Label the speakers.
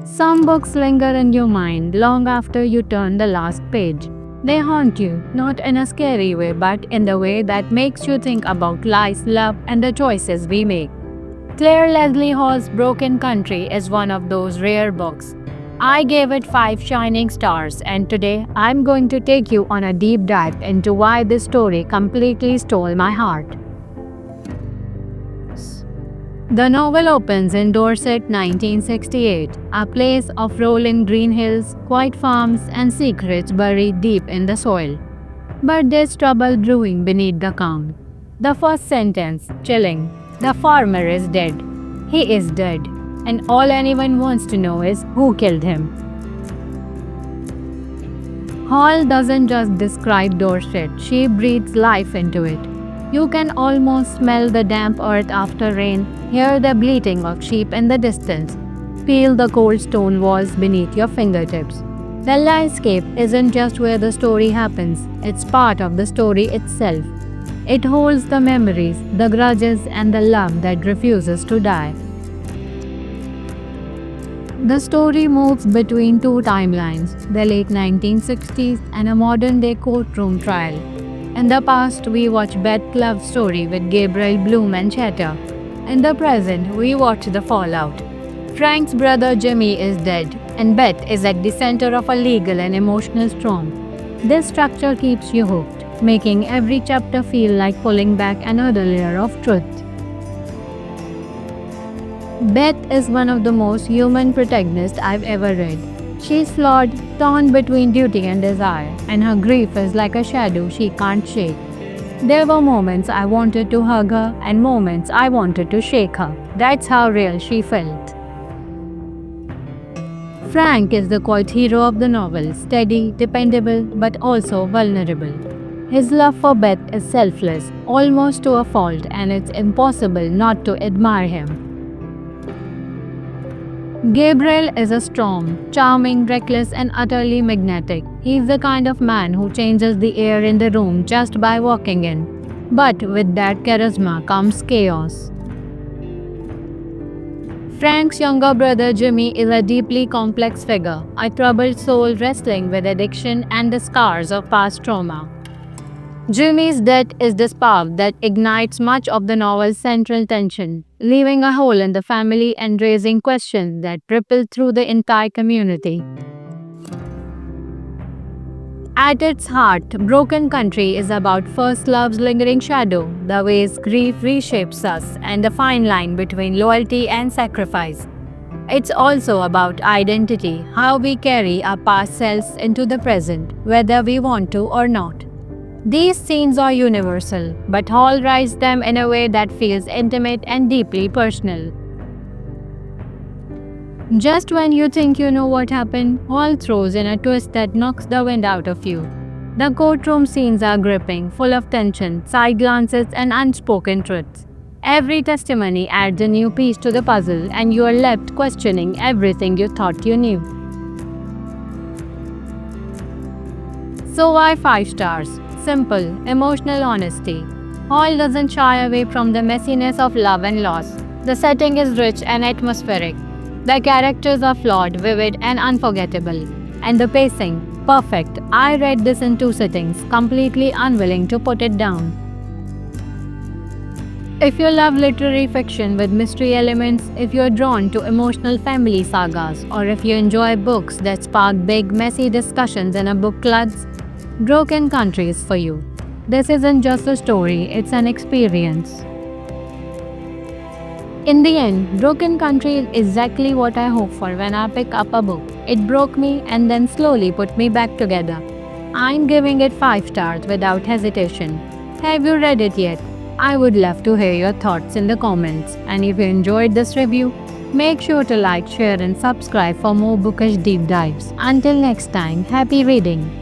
Speaker 1: Some books linger in your mind long after you turn the last page. They haunt you, not in a scary way, but in the way that makes you think about life, love, and the choices we make. Claire Leslie Hall's Broken Country is one of those rare books. I gave it 5 shining stars, and today I'm going to take you on a deep dive into why this story completely stole my heart. The novel opens in Dorset, 1968, a place of rolling green hills, quiet farms, and secrets buried deep in the soil. But there's trouble brewing beneath the calm. The first sentence, chilling. The farmer is dead. He is dead. And all anyone wants to know is who killed him. Hall doesn't just describe Dorset, she breathes life into it. You can almost smell the damp earth after rain, hear the bleating of sheep in the distance, feel the cold stone walls beneath your fingertips. The landscape isn't just where the story happens, it's part of the story itself. It holds the memories, the grudges, and the love that refuses to die. The story moves between two timelines, the late 1960s and a modern day courtroom trial. In the past, we watch Beth's love story with Gabriel Bloom and Chatter. In the present, we watch the fallout. Frank's brother Jimmy is dead, and Beth is at the center of a legal and emotional storm. This structure keeps you hooked, making every chapter feel like pulling back another layer of truth. Beth is one of the most human protagonists I've ever read. She's flawed, torn between duty and desire, and her grief is like a shadow she can't shake. There were moments I wanted to hug her and moments I wanted to shake her. That's how real she felt. Frank is the quiet hero of the novel, steady, dependable, but also vulnerable. His love for Beth is selfless, almost to a fault, and it's impossible not to admire him. Gabriel is a storm, charming, reckless, and utterly magnetic. He's the kind of man who changes the air in the room just by walking in. But with that charisma comes chaos. Frank's younger brother Jimmy is a deeply complex figure, a troubled soul wrestling with addiction and the scars of past trauma. Jimmy's death is the spark that ignites much of the novel's central tension, leaving a hole in the family and raising questions that ripple through the entire community. At its heart, Broken Country is about first love's lingering shadow, the ways grief reshapes us, and the fine line between loyalty and sacrifice. It's also about identity, how we carry our past selves into the present, whether we want to or not. These scenes are universal, but Hall writes them in a way that feels intimate and deeply personal. Just when you think you know what happened, Hall throws in a twist that knocks the wind out of you. The courtroom scenes are gripping, full of tension, side glances, and unspoken truths. Every testimony adds a new piece to the puzzle, and you are left questioning everything you thought you knew. So why 5 stars? Simple, emotional honesty. Hall doesn't shy away from the messiness of love and loss. The setting is rich and atmospheric. The characters are flawed, vivid, and unforgettable. And the pacing, perfect. I read this in 2 sittings, completely unwilling to put it down. If you love literary fiction with mystery elements, if you're drawn to emotional family sagas, or if you enjoy books that spark big, messy discussions in a book club, Broken Country is for you. This isn't just a story, it's an experience. In the end, Broken Country is exactly what I hope for when I pick up a book. It broke me and then slowly put me back together. I'm giving it 5 stars without hesitation. Have you read it yet? I would love to hear your thoughts in the comments. And if you enjoyed this review, make sure to like, share, and subscribe for more bookish deep dives. Until next time, happy reading!